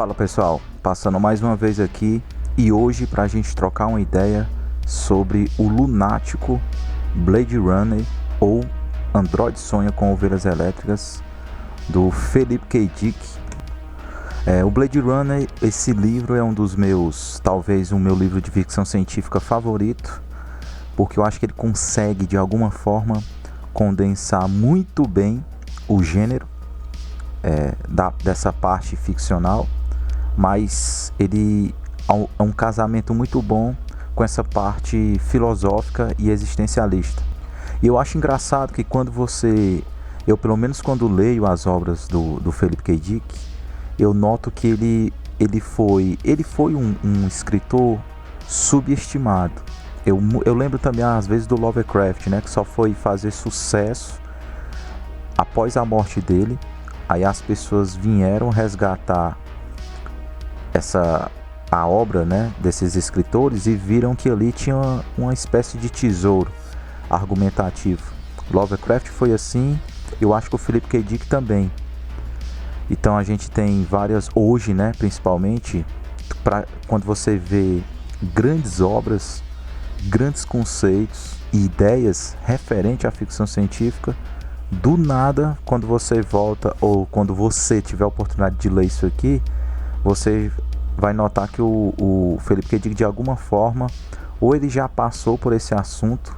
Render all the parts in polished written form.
Fala pessoal, passando mais uma vez aqui e hoje para a gente trocar uma ideia sobre o lunático Blade Runner ou Android Sonha com Ovelhas Elétricas do Philip K. Dick. O Blade Runner, esse livro é um dos meus, talvez o meu livro de ficção científica favorito, porque eu acho que ele consegue de alguma forma condensar muito bem o gênero dessa parte ficcional, mas ele é um casamento muito bom com essa parte filosófica e existencialista. E eu acho engraçado que eu pelo menos quando leio as obras do Philip K. Dick, eu noto que ele foi um escritor subestimado. Eu lembro também às vezes do Lovecraft, né, que só foi fazer sucesso após a morte dele. Aí as pessoas vieram resgatar a obra, né, desses escritores e viram que ali tinha uma espécie de tesouro argumentativo. Lovecraft foi assim, eu acho que o Philip K. Dick também. Então a gente tem várias, hoje, né, principalmente, quando você vê grandes obras, grandes conceitos e ideias referentes à ficção científica, do nada, quando você volta ou quando você tiver a oportunidade de ler isso aqui, você vai notar que o Philip K. Dick, de alguma forma, ou ele já passou por esse assunto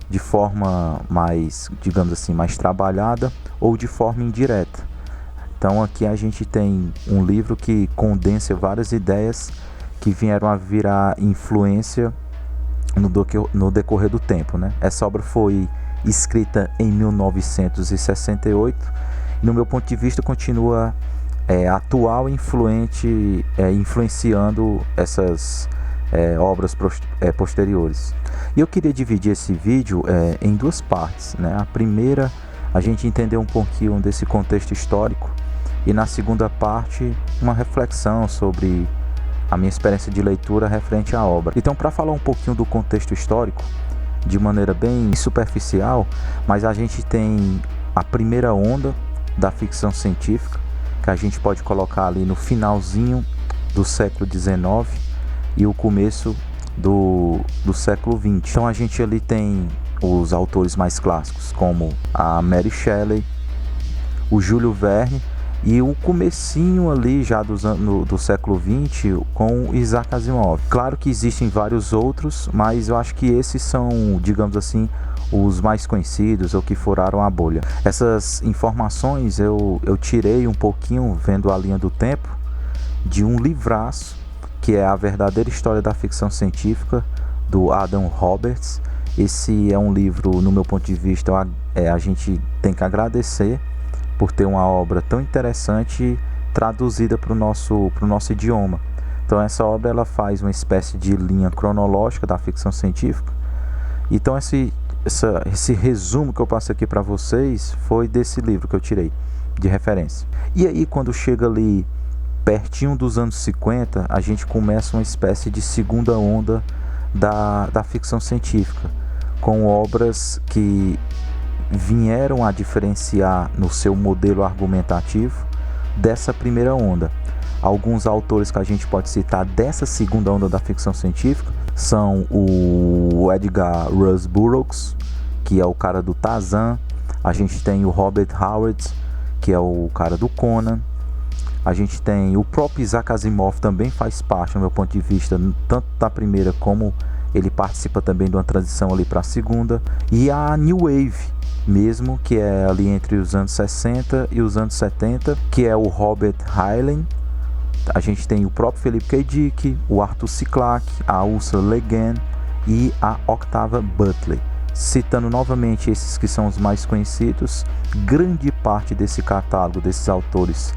de forma mais, digamos assim, mais trabalhada, ou de forma indireta. Então aqui a gente tem um livro que condensa várias ideias que vieram a virar influência no decorrer do tempo, né? Essa obra foi escrita em 1968 e, no meu ponto de vista, continua atual e influente, influenciando essas obras posteriores. E eu queria dividir esse vídeo em duas partes, né? A primeira, a gente entender um pouquinho desse contexto histórico, e na segunda parte, uma reflexão sobre a minha experiência de leitura referente à obra. Então, para falar um pouquinho do contexto histórico, de maneira bem superficial, mas a gente tem a primeira onda da ficção científica, que a gente pode colocar ali no finalzinho do século XIX e o começo do século XX. Então a gente ali tem os autores mais clássicos, como a Mary Shelley, o Júlio Verne, e o comecinho ali já do século XX com Isaac Asimov. Claro que existem vários outros, mas eu acho que esses são, digamos assim, os mais conhecidos ou que furaram a bolha. Essas informações eu tirei um pouquinho, vendo a linha do tempo, de um livraço que é A Verdadeira História da Ficção Científica, do Adam Roberts. Esse é um livro, no meu ponto de vista, a gente tem que agradecer por ter uma obra tão interessante traduzida para o nosso idioma. Então essa obra ela faz uma espécie de linha cronológica da ficção científica. Então esse resumo que eu passo aqui para vocês foi desse livro que eu tirei de referência. E aí quando chega ali pertinho dos anos 50, a gente começa uma espécie de segunda onda da ficção científica, com obras que vieram a diferenciar no seu modelo argumentativo dessa primeira onda. Alguns autores que a gente pode citar dessa segunda onda da ficção científica são o Edgar Rice Burroughs, que é o cara do Tarzan. A gente tem o Robert Howard, que é o cara do Conan. A gente tem o próprio Isaac Asimov, também faz parte, no meu ponto de vista, tanto da primeira como ele participa também de uma transição ali para a segunda. E a New Wave mesmo, que é ali entre os anos 60 e os anos 70, que é o Robert Heinlein. A gente tem o próprio Philip K. Dick, o Arthur C. Clarke, a Ursula Le Guin e a Octavia Butler. Citando novamente esses que são os mais conhecidos, grande parte desse catálogo desses autores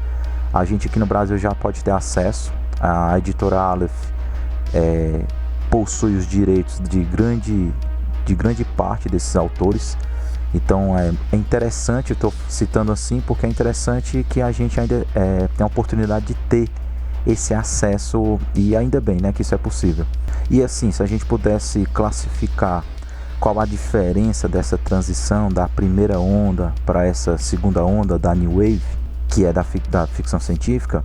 a gente aqui no Brasil já pode ter acesso. A editora Aleph possui os direitos de grande parte desses autores. Então é interessante, eu estou citando assim porque é interessante que a gente ainda tem a oportunidade de ter esse acesso, e ainda bem, né, que isso é possível. E assim, se a gente pudesse classificar qual a diferença dessa transição da primeira onda para essa segunda onda da New Wave, que é da ficção científica,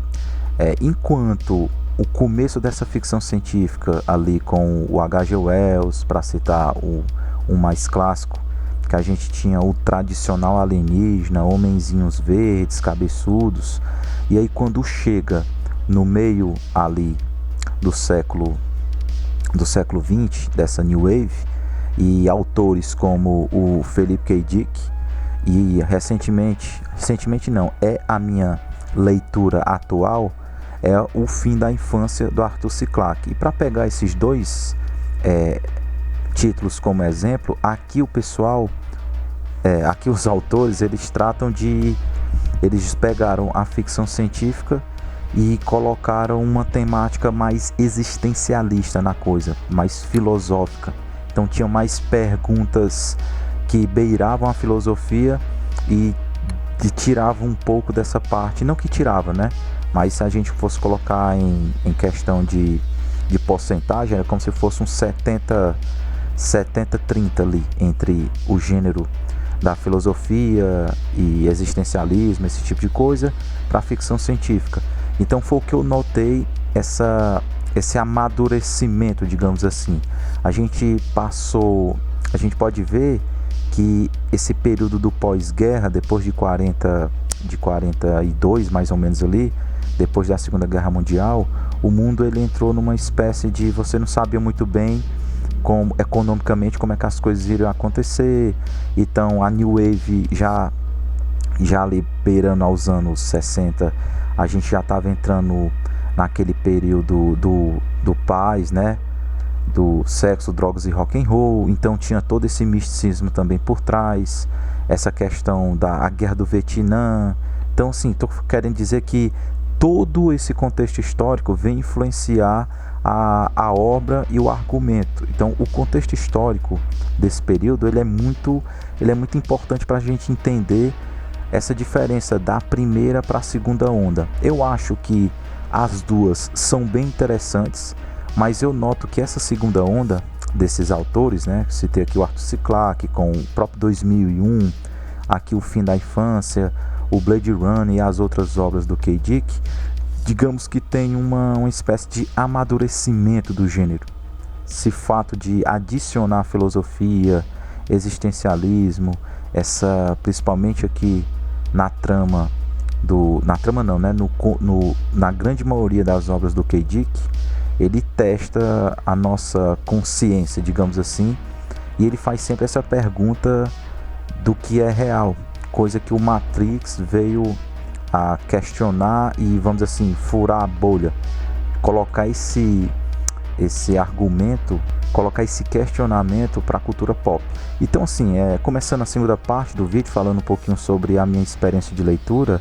Enquanto o começo dessa ficção científica ali com o H.G. Wells, para citar o mais clássico, que a gente tinha o tradicional alienígena, homenzinhos verdes, cabeçudos, e aí quando chega no meio ali do século XX, dessa New Wave, e autores como o Philip K. Dick, e recentemente não, é a minha leitura atual, é O Fim da Infância, do Arthur C. Clarke. E para pegar esses dois títulos como exemplo, aqui o pessoal, aqui os autores, eles pegaram a ficção científica e colocaram uma temática mais existencialista na coisa, mais filosófica. Então tinha mais perguntas que beiravam a filosofia e tiravam um pouco dessa parte, não que tirava, né? Mas se a gente fosse colocar em questão de porcentagem, era como se fosse um 70-30 ali, entre o gênero da filosofia e existencialismo, esse tipo de coisa, para a ficção científica. Então foi o que eu notei, esse amadurecimento, digamos assim. A gente pode ver que esse período do pós-guerra, depois de 42 mais ou menos ali, depois da Segunda Guerra Mundial, o mundo ele entrou numa espécie de, você não sabia muito bem economicamente como é que as coisas iriam acontecer. Então a New Wave já ali beirando aos anos 60, a gente já estava entrando naquele período do paz, né? Do sexo, drogas e rock and roll. Então tinha todo esse misticismo também por trás, essa questão da guerra do Vietnã. Então assim, estou querendo dizer que todo esse contexto histórico vem influenciar a obra e o argumento. Então o contexto histórico desse período ele é muito importante para a gente entender essa diferença da primeira para a segunda onda. Eu acho que as duas são bem interessantes, mas eu noto que essa segunda onda desses autores, né, citei aqui o Arthur C. Clarke com o próprio 2001, aqui O Fim da Infância, o Blade Runner e as outras obras do K. Dick, digamos que tem uma espécie de amadurecimento do gênero. Esse fato de adicionar filosofia, existencialismo, principalmente aqui na trama na grande maioria das obras do K. Dick, ele testa a nossa consciência, digamos assim, e ele faz sempre essa pergunta do que é real, coisa que o Matrix veio a questionar e, vamos dizer assim, furar a bolha, colocar esse argumento, colocar esse questionamento para a cultura pop. Então assim, começando a segunda parte do vídeo, falando um pouquinho sobre a minha experiência de leitura,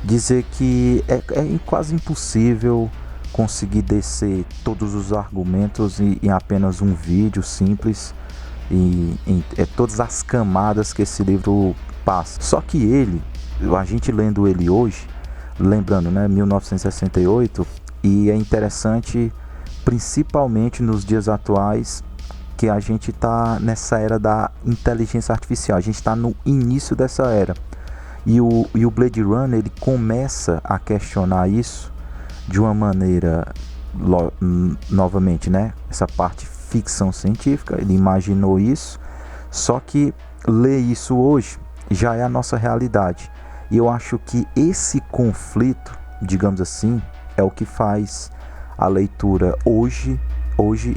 dizer que é quase impossível conseguir descer todos os argumentos em apenas um vídeo simples, e todas as camadas que esse livro passa. Só que a gente lendo ele hoje, lembrando, né, 1968, e é interessante, principalmente nos dias atuais, que a gente está nessa era da inteligência artificial, a gente está no início dessa era, e o Blade Runner ele começa a questionar isso de uma maneira, novamente, né, essa parte ficção científica, ele imaginou isso, só que ler isso hoje já é a nossa realidade. E eu acho que esse conflito, digamos assim, é o que faz a leitura hoje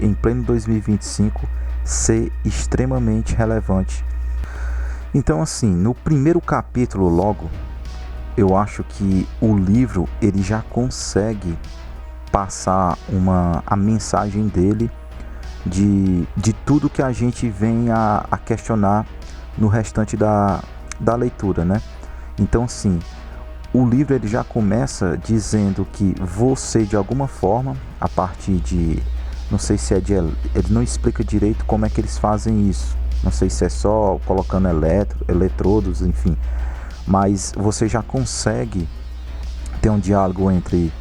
em pleno 2025, ser extremamente relevante. Então assim, no primeiro capítulo logo, eu acho que o livro ele já consegue passar a mensagem dele de tudo que a gente vem a questionar no restante da leitura, né? Então assim, o livro ele já começa dizendo que você, de alguma forma, a partir de, não sei se ele não explica direito como é que eles fazem isso, não sei se é só colocando eletrodos, enfim, mas você já consegue ter um diálogo entre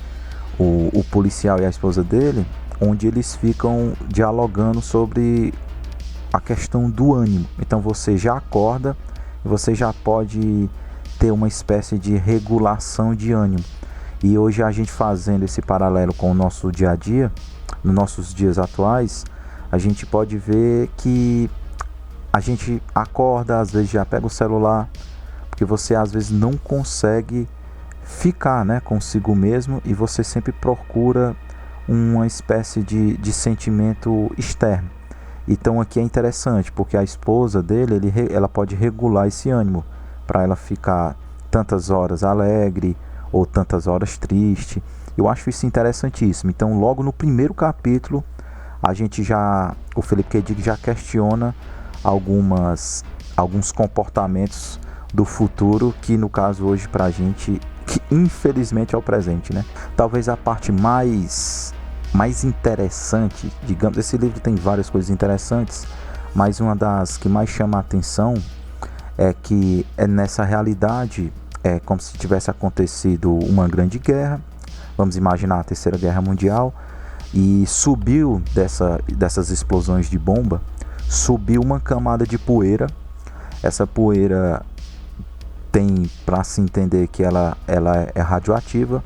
o policial e a esposa dele, onde eles ficam dialogando sobre a questão do ânimo. Então você já acorda, você já pode ter uma espécie de regulação de ânimo. E hoje a gente fazendo esse paralelo com o nosso dia a dia, nos nossos dias atuais, a gente pode ver que a gente acorda, às vezes já pega o celular, porque você às vezes não consegue ficar, né, consigo mesmo, e você sempre procura uma espécie de sentimento externo. Então aqui é interessante, porque a esposa dele, ela pode regular esse ânimo, para ela ficar tantas horas alegre ou tantas horas triste. Eu acho isso interessantíssimo. Então logo no primeiro capítulo, o Philip K. Dick já questiona alguns comportamentos do futuro, que no caso hoje pra gente, que infelizmente é o presente, né? Talvez a parte mais interessante, digamos, esse livro tem várias coisas interessantes, mas uma das que mais chama a atenção é que nessa realidade é como se tivesse acontecido uma grande guerra, vamos imaginar a Terceira Guerra Mundial, e subiu dessas explosões de bomba, subiu uma camada de poeira. Essa poeira tem, para se entender, que ela é radioativa.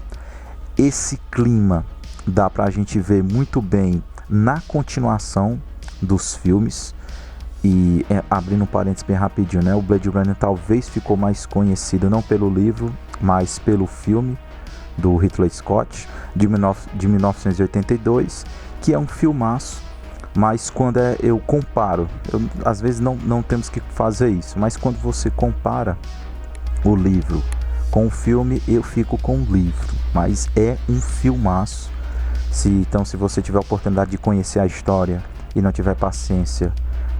Esse clima dá para a gente ver muito bem na continuação dos filmes. E abrindo um parênteses bem rapidinho, né? O Blade Runner talvez ficou mais conhecido não pelo livro, mas pelo filme do Ridley Scott de 1982, que é um filmaço. Mas quando eu comparo, às vezes não temos que fazer isso, mas quando você compara o livro com o filme, eu fico com o livro. Mas é um filmaço. Então, se você tiver a oportunidade de conhecer a história e não tiver paciência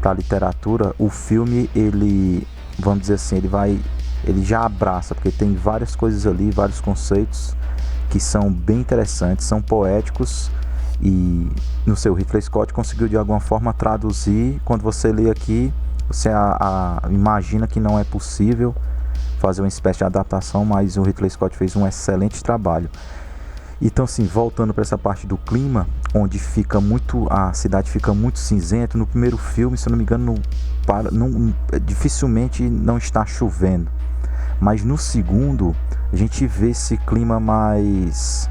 para a literatura, o filme, ele, vamos dizer assim, ele já abraça, porque tem várias coisas ali, vários conceitos que são bem interessantes, são poéticos, e no seu Ridley Scott conseguiu de alguma forma traduzir. Quando você lê aqui, você imagina que não é possível fazer uma espécie de adaptação, mas o Ridley Scott fez um excelente trabalho. Então, assim, voltando para essa parte do clima, onde a cidade fica muito cinzenta. No primeiro filme, se eu não me engano, dificilmente não está chovendo. Mas no segundo, a gente vê esse clima mais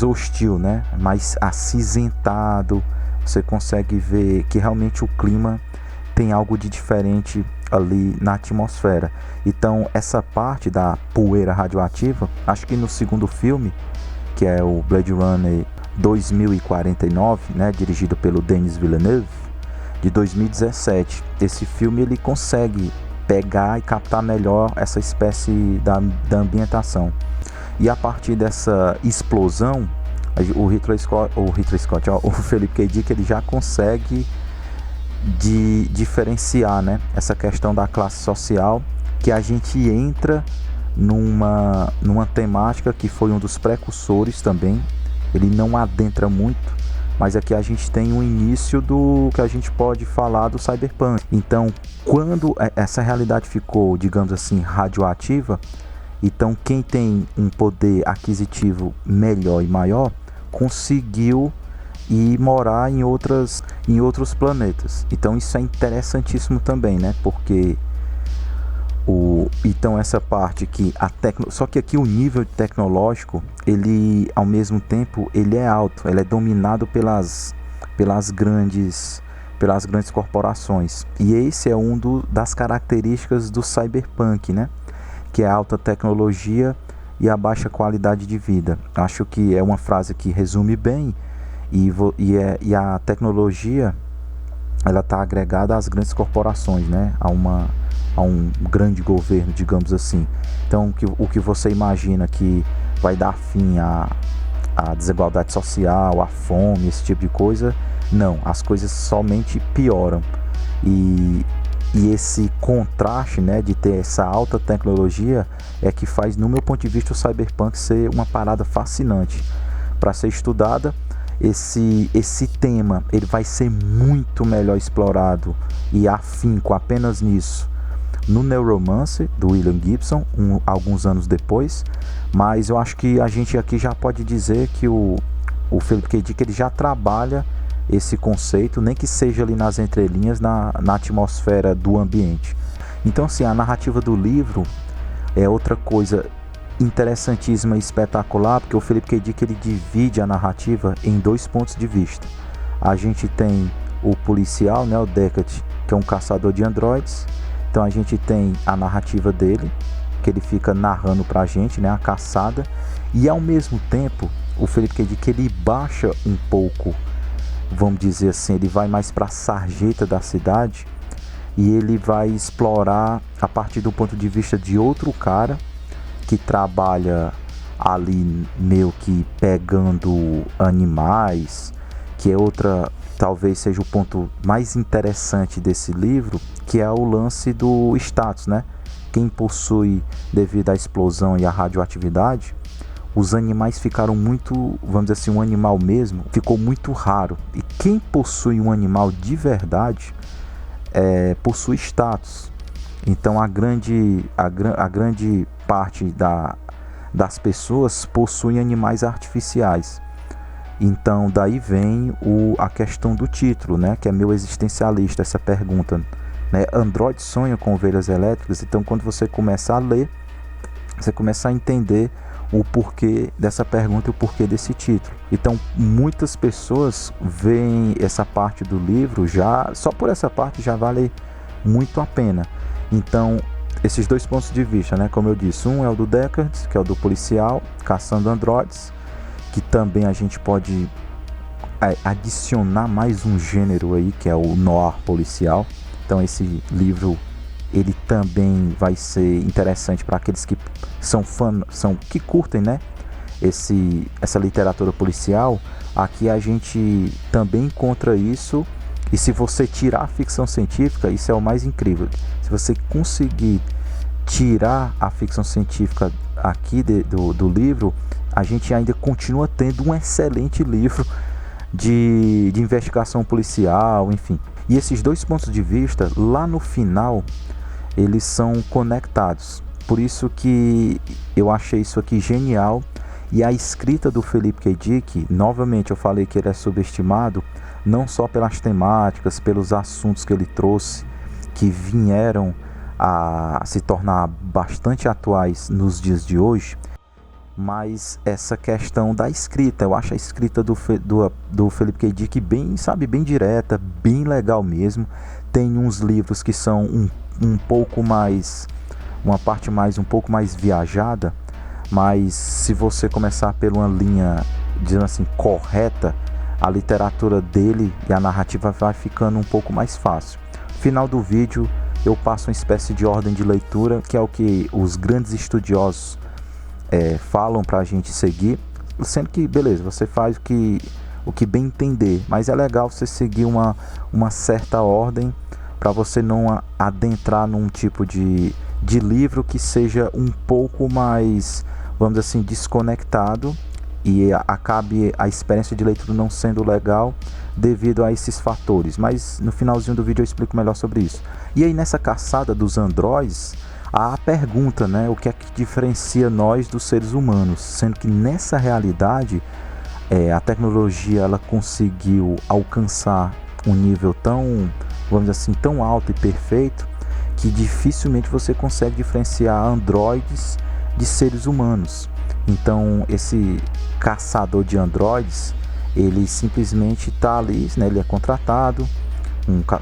hostil, né? Mais acinzentado. Você consegue ver que realmente o clima tem algo de diferente ali na atmosfera. Então, essa parte da poeira radioativa, acho que no segundo filme, que é o Blade Runner 2049, né, dirigido pelo Denis Villeneuve, de 2017. Esse filme ele consegue pegar e captar melhor essa espécie da ambientação. E a partir dessa explosão, o Philip K. Dick, ele já consegue diferenciar, né, essa questão da classe social, que a gente entra numa temática que foi um dos precursores também. Ele não adentra muito, mas aqui a gente tem um início do que a gente pode falar do cyberpunk. Então, quando essa realidade ficou, digamos assim, radioativa, então quem tem um poder aquisitivo melhor e maior conseguiu ir morar em outros planetas. Então isso é interessantíssimo também, né? Porque então essa parte que só que aqui o nível tecnológico, ele ao mesmo tempo ele é alto, ele é dominado pelas grandes corporações. E esse é das características do cyberpunk, né? Que é a alta tecnologia e a baixa qualidade de vida. Acho que é uma frase que resume bem, e a tecnologia, ela está agregada às grandes corporações, né? A um grande governo, digamos assim. Então, o que você imagina que vai dar fim à desigualdade social, à fome, esse tipo de coisa, não, as coisas somente pioram. E esse contraste, né, de ter essa alta tecnologia é que faz, no meu ponto de vista, o cyberpunk ser uma parada fascinante para ser estudada. Esse tema ele vai ser muito melhor explorado e afinco apenas nisso no Neuromancer, do William Gibson, alguns anos depois. Mas eu acho que a gente aqui já pode dizer que o Philip K. Dick, ele já trabalha esse conceito, nem que seja ali nas entrelinhas, na atmosfera do ambiente. Então, assim, a narrativa do livro é outra coisa interessantíssima e espetacular, porque o Philip K. Dick ele divide a narrativa em 2 pontos de vista. A gente tem o policial, né, o Deckard, que é um caçador de androides. Então a gente tem a narrativa dele, que ele fica narrando pra gente, né, a caçada. E ao mesmo tempo, o Philip K. Dick ele baixa um pouco, vamos dizer assim, ele vai mais pra sarjeta da cidade e ele vai explorar a partir do ponto de vista de outro cara que trabalha ali meio que pegando animais, que é outra, talvez seja o ponto mais interessante desse livro, que é o lance do status, né? Quem possui, devido à explosão e à radioatividade, os animais ficaram muito, vamos dizer assim, um animal mesmo, ficou muito raro. E quem possui um animal de verdade, possui status. Então a grande parte das pessoas possuem animais artificiais. Então daí vem a questão do título, né, que é meio existencialista essa pergunta, né? Android sonha com ovelhas elétricas. Então quando você começa a ler, você começa a entender o porquê dessa pergunta e o porquê desse título. Então muitas pessoas veem essa parte do livro, já só por essa parte já vale muito a pena. Então esses 2 pontos de vista, né, como eu disse, um é o do Deckard, que é o do policial caçando androides, que também a gente pode adicionar mais um gênero aí, que é o noir policial. Então esse livro ele também vai ser interessante para aqueles que são fãs, que curtem, né, essa literatura policial. Aqui a gente também encontra isso, e se você tirar a ficção científica, isso é o mais incrível. Se você conseguir tirar a ficção científica aqui do livro, a gente ainda continua tendo um excelente livro de investigação policial, enfim. E esses 2 pontos de vista, lá no final, eles são conectados. Por isso que eu achei isso aqui genial. E a escrita do Philip K. Dick, novamente eu falei que ele é subestimado, não só pelas temáticas, pelos assuntos que ele trouxe, que vieram a se tornar bastante atuais nos dias de hoje, mas essa questão da escrita. Eu acho a escrita do Philip K. Dick bem direta, bem legal mesmo. Tem uns livros que são um pouco mais, uma parte mais um pouco mais viajada, mas se você começar por uma linha, dizendo assim, correta, a literatura dele e a narrativa vai ficando um pouco mais fácil. No final do vídeo eu passo uma espécie de ordem de leitura, que é o que os grandes estudiosos falam para a gente seguir, sendo que, beleza, você faz o que bem entender, mas é legal você seguir uma certa ordem para você não adentrar num tipo de livro que seja um pouco mais, vamos dizer assim, desconectado, e acabe a experiência de leitura não sendo legal devido a esses fatores. Mas no finalzinho do vídeo eu explico melhor sobre isso. E aí, nessa caçada dos androides, há a pergunta, né, o que é que diferencia nós dos seres humanos, sendo que nessa realidade a tecnologia ela conseguiu alcançar um nível tão, vamos dizer assim, tão alto e perfeito, que dificilmente você consegue diferenciar androides de seres humanos. Então esse caçador de androides, ele simplesmente está ali, né, ele é contratado,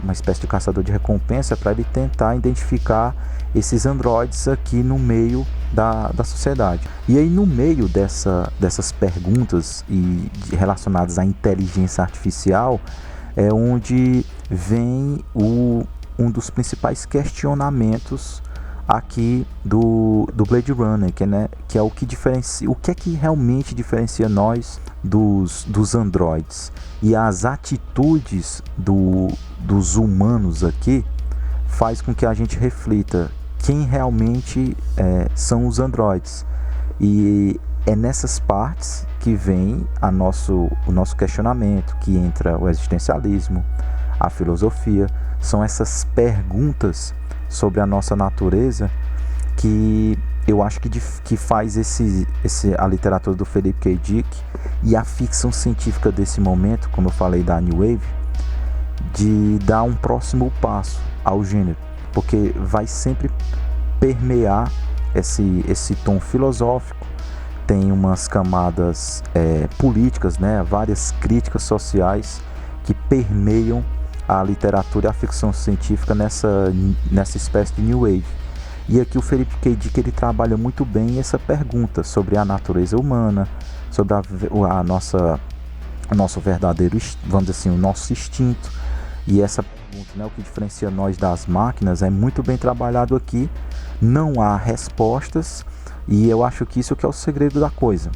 uma espécie de caçador de recompensa, para ele tentar identificar esses androides aqui no meio da sociedade. E aí, no meio dessas perguntas relacionadas à inteligência artificial, é onde vem um dos principais questionamentos aqui do Blade Runner, que é o que diferencia, o que é que realmente diferencia nós dos androides. E as atitudes dos humanos aqui faz com que a gente reflita quem realmente são os androides. E é nessas partes que vem o nosso questionamento, que entra o existencialismo, a filosofia. São essas perguntas sobre a nossa natureza que eu acho que faz a literatura do Philip K. Dick e a ficção científica desse momento, como eu falei da New Wave, de dar um próximo passo ao gênero, porque vai sempre permear esse tom filosófico, tem umas camadas políticas, né, várias críticas sociais que permeiam a literatura e a ficção científica nessa espécie de New Wave. E aqui o Philip K. Dick ele trabalha muito bem essa pergunta sobre a natureza humana, sobre o nosso verdadeiro, vamos dizer assim, o nosso instinto. E essa pergunta, né, o que diferencia nós das máquinas, é muito bem trabalhado aqui. Não há respostas, e eu acho que isso que é o segredo da coisa.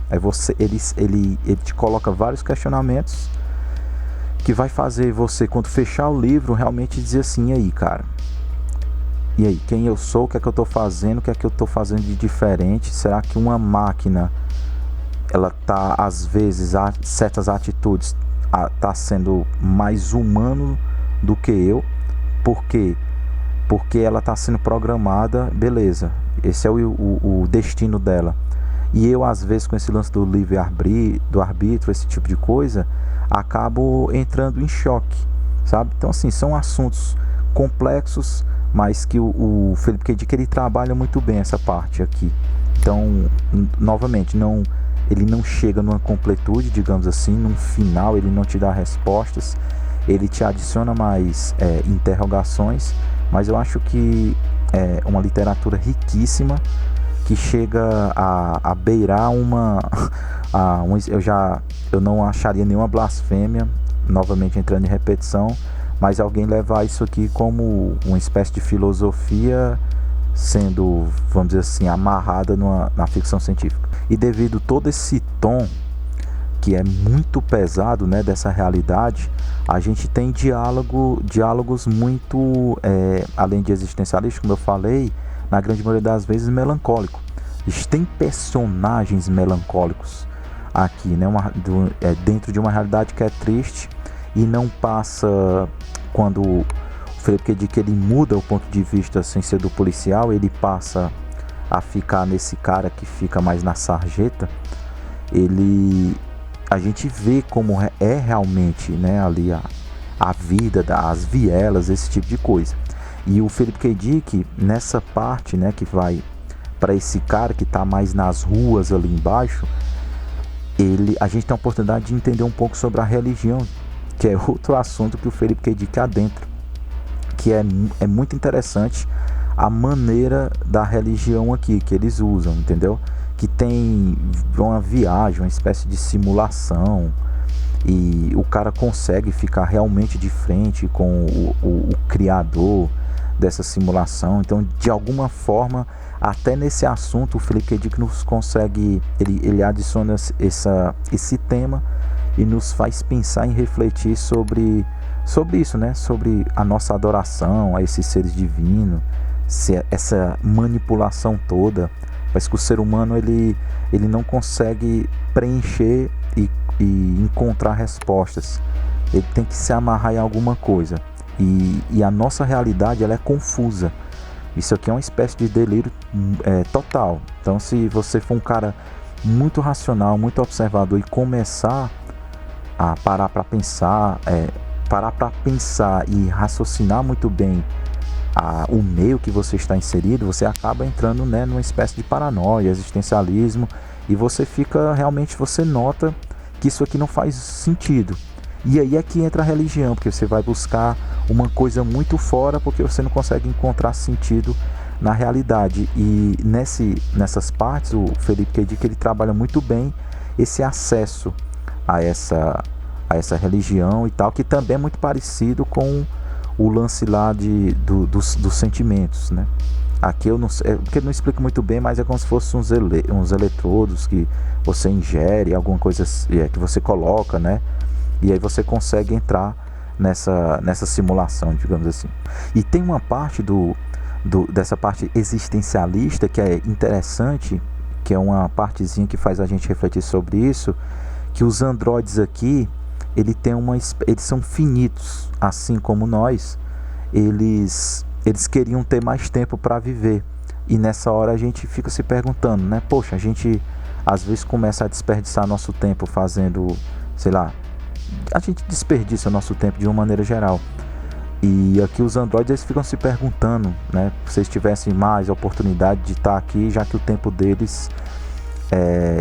Ele te coloca vários questionamentos que vai fazer você, quando fechar o livro, realmente dizer assim: e aí, cara? E aí, quem eu sou? O que é que eu estou fazendo? O que é que eu estou fazendo de diferente? Será que uma máquina, ela tá, às vezes, certas atitudes, tá sendo mais humano do que eu? Por quê? Porque ela está sendo programada, beleza, esse é o destino dela. E eu, às vezes, com esse lance do livre-arbítrio, esse tipo de coisa, acabo entrando em choque, sabe? Então, assim, são assuntos complexos, mas que o Philip K. Dick ele trabalha muito bem essa parte aqui. Então, novamente, ele não chega numa completude, digamos assim, num final, ele não te dá respostas, ele te adiciona mais interrogações, mas eu acho que é uma literatura riquíssima, que chega a beirar eu não acharia nenhuma blasfêmia, novamente entrando em repetição, mas alguém levar isso aqui como uma espécie de filosofia sendo, vamos dizer assim, amarrada na ficção científica. E devido a todo esse tom que é muito pesado, né, dessa realidade, a gente tem diálogos muito, além de existencialistas, como eu falei, na grande maioria das vezes melancólico. Eles têm personagens melancólicos aqui, né, dentro de uma realidade que é triste, e não passa, quando o Philip K. Dick ele muda o ponto de vista sem ser do policial, ele passa a ficar nesse cara que fica mais na sarjeta. A gente vê como é realmente, né, ali a vida, as vielas, esse tipo de coisa. E o Philip K. Dick, nessa parte, né, que vai para esse cara que está mais nas ruas ali embaixo, a gente tem a oportunidade de entender um pouco sobre a religião, que é outro assunto que o Philip K. Dick adentra, que é muito interessante a maneira da religião aqui, que eles usam, entendeu? Que tem uma viagem, uma espécie de simulação, e o cara consegue ficar realmente de frente com o criador dessa simulação. Então, de alguma forma, até nesse assunto, o Philip K. Dick nos consegue, ele adiciona esse tema e nos faz pensar e refletir sobre isso, né? Sobre a nossa adoração a esses seres divinos, essa manipulação toda. Parece que o ser humano ele não consegue preencher e encontrar respostas. Ele tem que se amarrar em alguma coisa. E a nossa realidade ela é confusa. Isso aqui é uma espécie de delírio total. Então, se você for um cara muito racional, muito observador e começar a parar para pensar e raciocinar muito bem o meio que você está inserido, você acaba entrando, né, numa espécie de paranoia, existencialismo, e você nota que isso aqui não faz sentido. E aí é que entra a religião, porque você vai buscar uma coisa muito fora, porque você não consegue encontrar sentido na realidade. E nessas partes, o Philip K. Dick ele trabalha muito bem esse acesso a essa religião e tal, que também é muito parecido com o lance lá dos sentimentos, né? Aqui eu não sei, porque eu não explico muito bem, mas é como se fossem uns eletrodos que você ingere, alguma coisa que você coloca, né? E aí você consegue entrar nessa simulação, digamos assim. E tem uma parte dessa parte existencialista que é interessante, que é uma partezinha que faz a gente refletir sobre isso, que os androides aqui, eles são finitos, assim como nós. Eles queriam ter mais tempo para viver. E nessa hora a gente fica se perguntando, né? Poxa, a gente às vezes começa a desperdiçar nosso tempo fazendo, sei lá, a gente desperdiça nosso tempo de uma maneira geral, E aqui os androides eles ficam se perguntando, né, se eles tivessem mais oportunidade de estar aqui, já que o tempo deles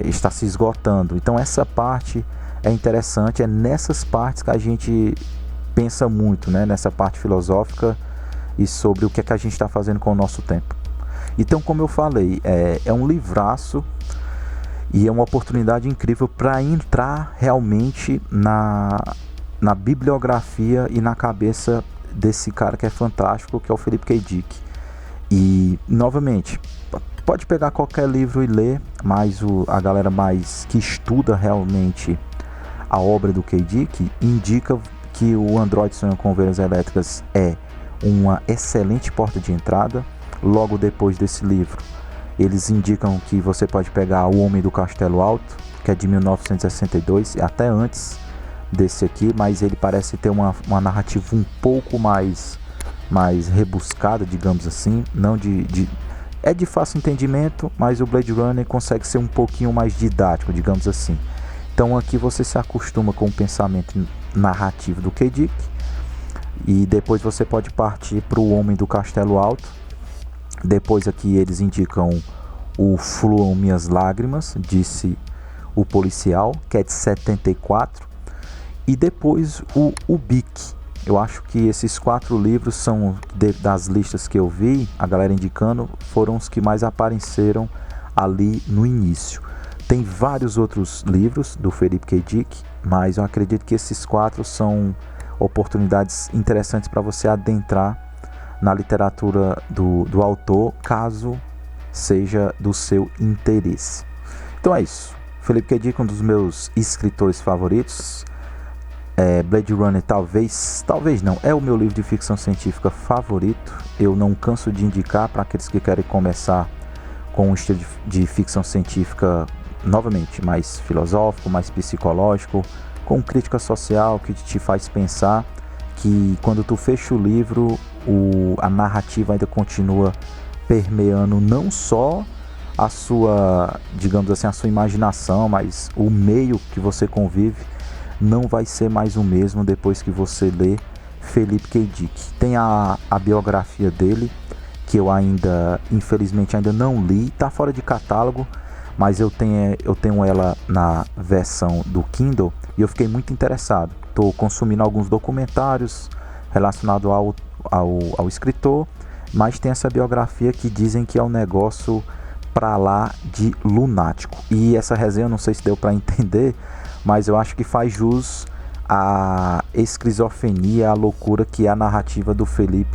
está se esgotando. Então essa parte é interessante, é nessas partes que a gente pensa muito, né, nessa parte filosófica e sobre o que é que a gente está fazendo com o nosso tempo. Então, como eu falei, é um livraço e é uma oportunidade incrível para entrar realmente na bibliografia e na cabeça desse cara que é fantástico, que é o Philip K. Dick. E, novamente, pode pegar qualquer livro e ler, mas a galera mais que estuda realmente a obra do K. Dick indica que o Android Sonha com Ovelhas Elétricas é uma excelente porta de entrada. Logo depois desse livro, eles indicam que você pode pegar O Homem do Castelo Alto, que é de 1962, até antes desse aqui, mas ele parece ter uma narrativa um pouco mais rebuscada, digamos assim, não é de fácil entendimento, mas o Blade Runner consegue ser um pouquinho mais didático, digamos assim. Então aqui você se acostuma com o pensamento narrativo do K. Dick, e depois você pode partir para O Homem do Castelo Alto. Depois aqui eles indicam o Fluam Minhas Lágrimas, disse o policial, que é de 74. E depois o Bic. Eu acho que esses 4 livros são, das listas que eu vi, a galera indicando, foram os que mais apareceram ali no início. Tem vários outros livros do Philip K. Dick, mas eu acredito que esses 4 são oportunidades interessantes para você adentrar na literatura do autor, caso seja do seu interesse. Então é isso. Philip K. Dick, um dos meus escritores favoritos. Blade Runner talvez não, é o meu livro de ficção científica favorito. Eu não canso de indicar para aqueles que querem começar com um estilo de ficção científica, novamente, mais filosófico, mais psicológico, com crítica social, que te faz pensar que quando tu fecha o livro, a narrativa ainda continua permeando não só a sua, digamos assim, a sua imaginação, mas o meio que você convive não vai ser mais o mesmo depois que você lê Philip K. Dick. Tem a biografia dele, que eu infelizmente ainda não li, tá fora de catálogo, mas eu tenho ela na versão do Kindle e eu fiquei muito interessado. Estou consumindo alguns documentários relacionados ao escritor, mas tem essa biografia que dizem que é um negócio pra lá de lunático. E essa resenha, não sei se deu para entender, mas eu acho que faz jus à esquizofrenia, à loucura que é a narrativa do Philip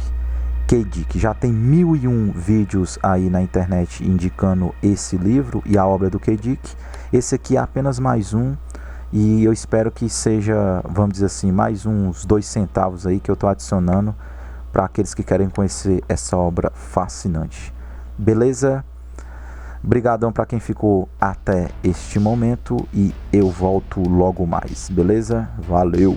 K. Dick. Já tem 1001 vídeos aí na internet indicando esse livro e a obra do K. Dick. Esse aqui é apenas mais um, e eu espero que seja, vamos dizer assim, mais uns 2 centavos aí que eu estou adicionando para aqueles que querem conhecer essa obra fascinante. Beleza? Obrigadão para quem ficou até este momento e eu volto logo mais, beleza? Valeu!